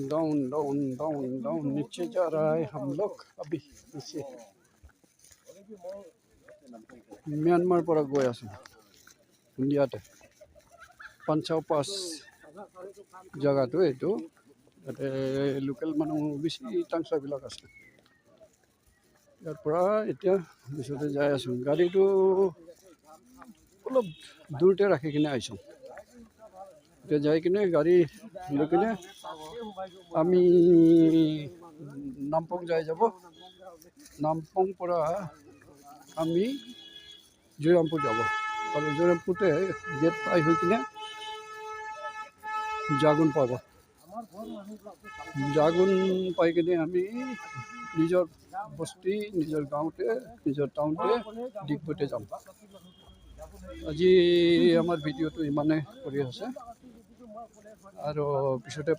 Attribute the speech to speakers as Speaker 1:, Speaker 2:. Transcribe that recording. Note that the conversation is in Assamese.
Speaker 1: डाउन डाउन डाउन डाउन नीचे जा रहा है हम लोग अभी नीचे म्यांमार पर गई आছো इंडियाते पंचाव पास जगहটো এইটো তাতে লোকেল মানুহ বেছি টাংচাবিলাক আছে ইয়াৰ পৰা এতিয়া পিছতে যাই আছো গাড়ীটো অলপ দূৰতে ৰাখি কিনে আহিছো এতিয়া যাই কিনে গাড়ী লৈ কিনে আমি নামপং যাই যাব নামপং পৰা আমি জয়ৰামপুৰ যাব আৰু জয়ৰামপুৰতে গেট পাই হৈ কিনে জাগুন পাব জাগুন পাই কিনে আমি নিজৰ বস্তি নিজৰ গাঁৱতে নিজৰ টাউনতে ডিগবৈতে যাম আজি আমাৰ ভিডিঅ'টো ইমানে কৰি আছে আৰু পিছতে